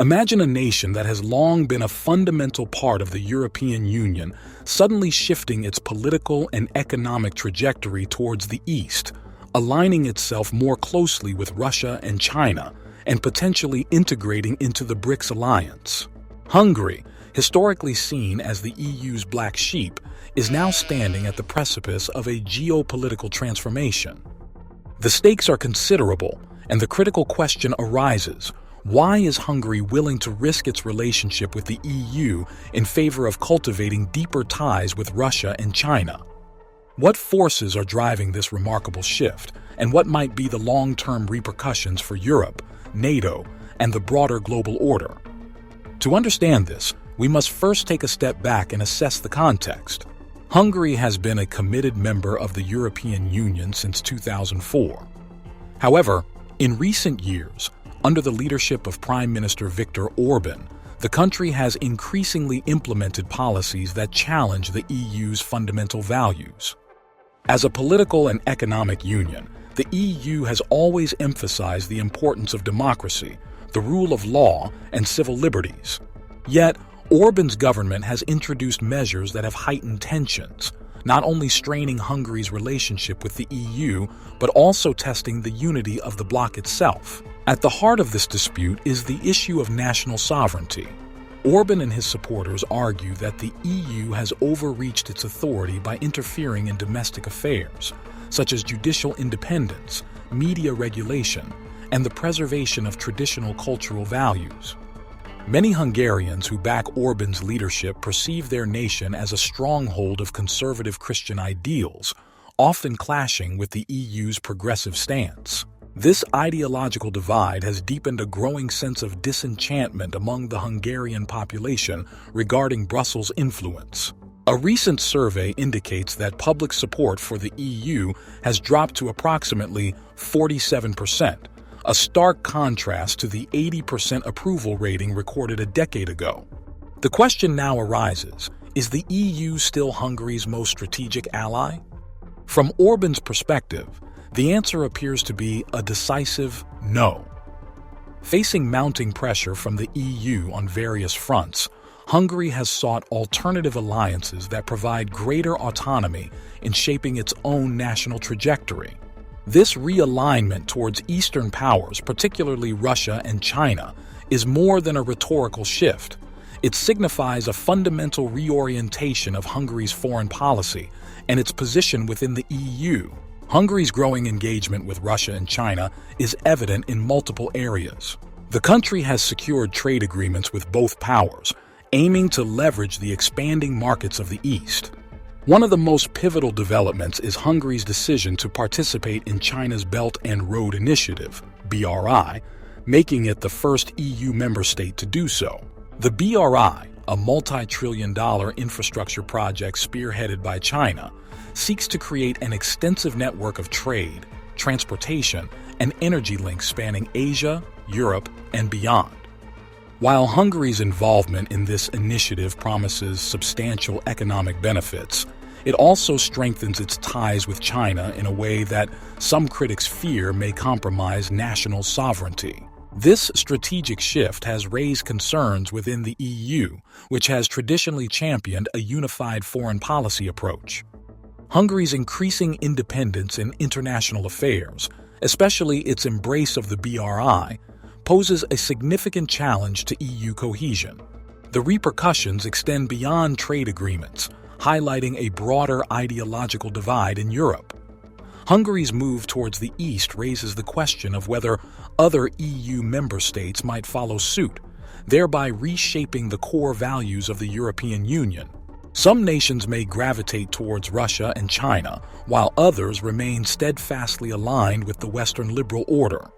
Imagine a nation that has long been a fundamental part of the European Union suddenly shifting its political and economic trajectory towards the East, aligning itself more closely with Russia and China, and potentially integrating into the BRICS alliance. Hungary, historically seen as the EU's black sheep, is now standing at the precipice of a geopolitical transformation. The stakes are considerable, and the critical question arises: why is Hungary willing to risk its relationship with the EU in favor of cultivating deeper ties with Russia and China? What forces are driving this remarkable shift, and what might be the long-term repercussions for Europe, NATO, and the broader global order? To understand this, we must first take a step back and assess the context. Hungary has been a committed member of the European Union since 2004. However, in recent years, under the leadership of Prime Minister Viktor Orban, the country has increasingly implemented policies that challenge the EU's fundamental values. As a political and economic union, the EU has always emphasized the importance of democracy, the rule of law, and civil liberties. Yet, Orban's government has introduced measures that have heightened tensions, not only straining Hungary's relationship with the EU, but also testing the unity of the bloc itself. At the heart of this dispute is the issue of national sovereignty. Orban and his supporters argue that the EU has overreached its authority by interfering in domestic affairs, such as judicial independence, media regulation, and the preservation of traditional cultural values. Many Hungarians who back Orban's leadership perceive their nation as a stronghold of conservative Christian ideals, often clashing with the EU's progressive stance. This ideological divide has deepened a growing sense of disenchantment among the Hungarian population regarding Brussels' influence. A recent survey indicates that public support for the EU has dropped to approximately 47%, a stark contrast to the 80% approval rating recorded a decade ago. The question now arises: is the EU still Hungary's most strategic ally? From Orban's perspective, the answer appears to be a decisive no. Facing mounting pressure from the EU on various fronts, Hungary has sought alternative alliances that provide greater autonomy in shaping its own national trajectory. This realignment towards Eastern powers, particularly Russia and China, is more than a rhetorical shift. It signifies a fundamental reorientation of Hungary's foreign policy and its position within the EU. Hungary's growing engagement with Russia and China is evident in multiple areas. The country has secured trade agreements with both powers, aiming to leverage the expanding markets of the East. One of the most pivotal developments is Hungary's decision to participate in China's Belt and Road Initiative, BRI, making it the first EU member state to do so. The BRI, a multi-trillion-dollar infrastructure project spearheaded by China, seeks to create an extensive network of trade, transportation, and energy links spanning Asia, Europe, and beyond. While Hungary's involvement in this initiative promises substantial economic benefits, it also strengthens its ties with China in a way that some critics fear may compromise national sovereignty. This strategic shift has raised concerns within the EU, which has traditionally championed a unified foreign policy approach. Hungary's increasing independence in international affairs, especially its embrace of the BRI, poses a significant challenge to EU cohesion. The repercussions extend beyond trade agreements, highlighting a broader ideological divide in Europe. Hungary's move towards the East raises the question of whether other EU member states might follow suit, thereby reshaping the core values of the European Union. Some nations may gravitate towards Russia and China, while others remain steadfastly aligned with the Western liberal order.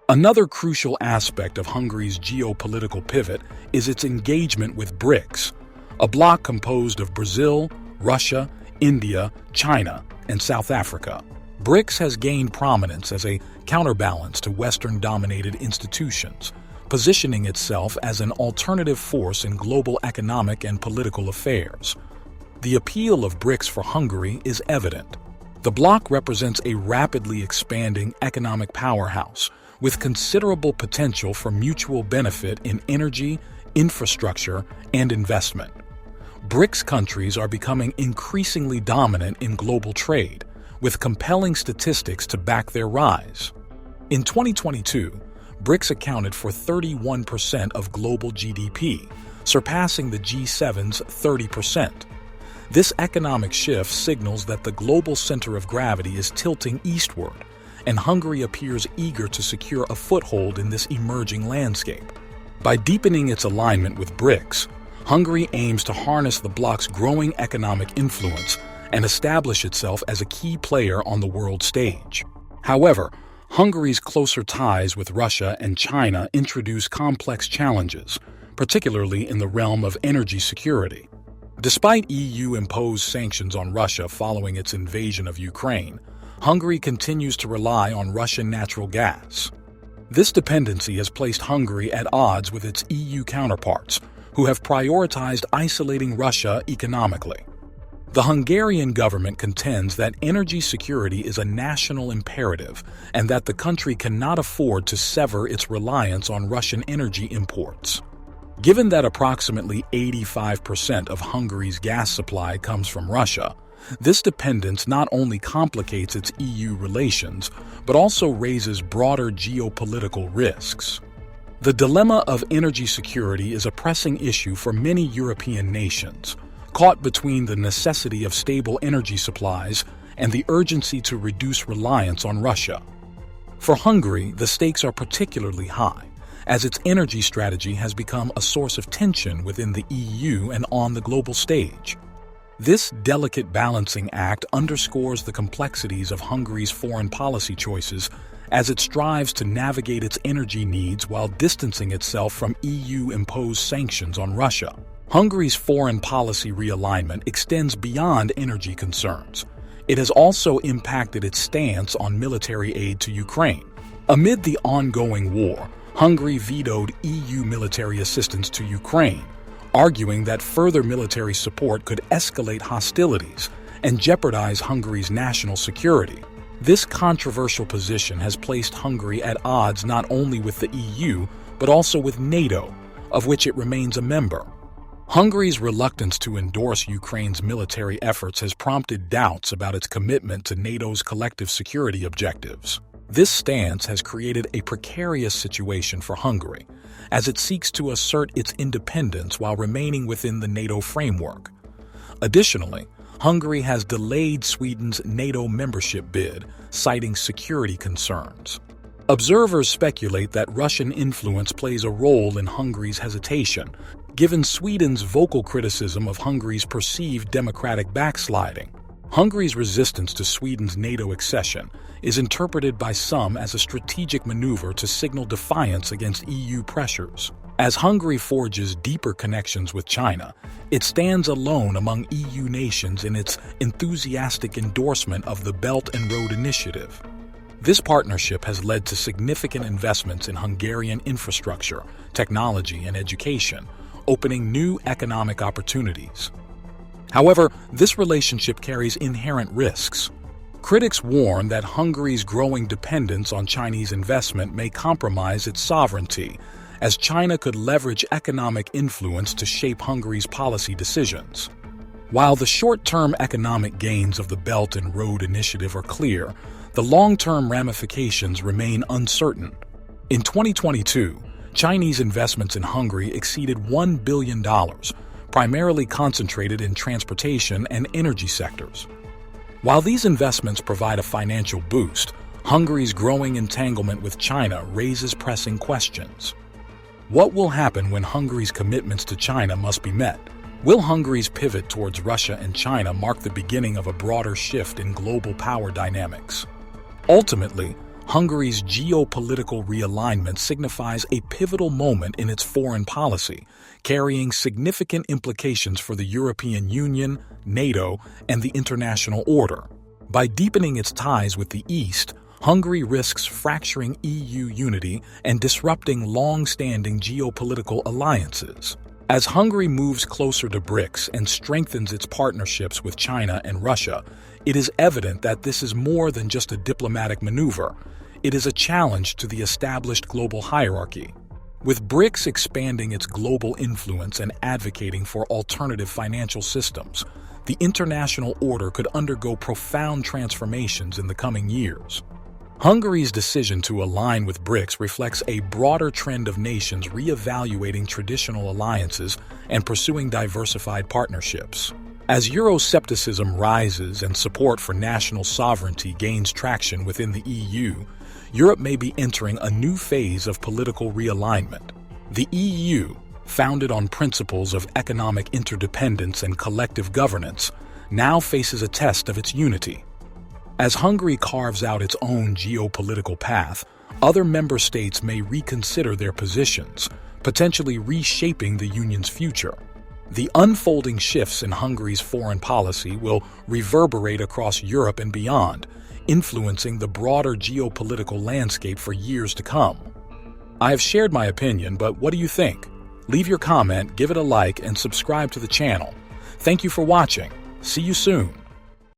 Another crucial aspect of Hungary's geopolitical pivot is its engagement with BRICS, a bloc composed of Brazil, Russia, India, China, and South Africa. BRICS has gained prominence as a counterbalance to Western-dominated institutions, positioning itself as an alternative force in global economic and political affairs. The appeal of BRICS for Hungary is evident. The bloc represents a rapidly expanding economic powerhouse, with considerable potential for mutual benefit in energy, infrastructure, and investment. BRICS countries are becoming increasingly dominant in global trade, with compelling statistics to back their rise. In 2022, BRICS accounted for 31% of global GDP, surpassing the G7's 30%. This economic shift signals that the global center of gravity is tilting eastward, and Hungary appears eager to secure a foothold in this emerging landscape. By deepening its alignment with BRICS, Hungary aims to harness the bloc's growing economic influence and establish itself as a key player on the world stage. However, Hungary's closer ties with Russia and China introduce complex challenges, particularly in the realm of energy security. Despite EU-imposed sanctions on Russia following its invasion of Ukraine, Hungary continues to rely on Russian natural gas. This dependency has placed Hungary at odds with its EU counterparts, who have prioritized isolating Russia economically. The Hungarian government contends that energy security is a national imperative and that the country cannot afford to sever its reliance on Russian energy imports. Given that approximately 85% of Hungary's gas supply comes from Russia, this dependence not only complicates its EU relations, but also raises broader geopolitical risks. The dilemma of energy security is a pressing issue for many European nations, caught between the necessity of stable energy supplies and the urgency to reduce reliance on Russia. For Hungary, the stakes are particularly high, as its energy strategy has become a source of tension within the EU and on the global stage. This delicate balancing act underscores the complexities of Hungary's foreign policy choices as it strives to navigate its energy needs while distancing itself from EU-imposed sanctions on Russia. Hungary's foreign policy realignment extends beyond energy concerns. It has also impacted its stance on military aid to Ukraine. Amid the ongoing war, Hungary vetoed EU military assistance to Ukraine, arguing that further military support could escalate hostilities and jeopardize Hungary's national security. This controversial position has placed Hungary at odds not only with the EU, but also with NATO, of which it remains a member. Hungary's reluctance to endorse Ukraine's military efforts has prompted doubts about its commitment to NATO's collective security objectives. This stance has created a precarious situation for Hungary, as it seeks to assert its independence while remaining within the NATO framework. Additionally, Hungary has delayed Sweden's NATO membership bid, citing security concerns. Observers speculate that Russian influence plays a role in Hungary's hesitation, given Sweden's vocal criticism of Hungary's perceived democratic backsliding. Hungary's resistance to Sweden's NATO accession is interpreted by some as a strategic maneuver to signal defiance against EU pressures. As Hungary forges deeper connections with China, it stands alone among EU nations in its enthusiastic endorsement of the Belt and Road Initiative. This partnership has led to significant investments in Hungarian infrastructure, technology, and education, opening new economic opportunities. However, this relationship carries inherent risks. Critics warn that Hungary's growing dependence on Chinese investment may compromise its sovereignty, as China could leverage economic influence to shape Hungary's policy decisions. While the short-term economic gains of the Belt and Road Initiative are clear, the long-term ramifications remain uncertain. In 2022, Chinese investments in Hungary exceeded $1 billion, primarily concentrated in transportation and energy sectors. While these investments provide a financial boost, Hungary's growing entanglement with China raises pressing questions. What will happen when Hungary's commitments to China must be met? Will Hungary's pivot towards Russia and China mark the beginning of a broader shift in global power dynamics? Ultimately, Hungary's geopolitical realignment signifies a pivotal moment in its foreign policy, carrying significant implications for the European Union, NATO, and the international order. By deepening its ties with the East, Hungary risks fracturing EU unity and disrupting long-standing geopolitical alliances. As Hungary moves closer to BRICS and strengthens its partnerships with China and Russia, it is evident that this is more than just a diplomatic maneuver. It is a challenge to the established global hierarchy. With BRICS expanding its global influence and advocating for alternative financial systems, the international order could undergo profound transformations in the coming years. Hungary's decision to align with BRICS reflects a broader trend of nations reevaluating traditional alliances and pursuing diversified partnerships. As Euroscepticism rises and support for national sovereignty gains traction within the EU, Europe may be entering a new phase of political realignment. The EU, founded on principles of economic interdependence and collective governance, now faces a test of its unity. As Hungary carves out its own geopolitical path, other member states may reconsider their positions, potentially reshaping the Union's future. The unfolding shifts in Hungary's foreign policy will reverberate across Europe and beyond, influencing the broader geopolitical landscape for years to come. I have shared my opinion, but what do you think? Leave your comment, give it a like, and subscribe to the channel. Thank you for watching. See you soon.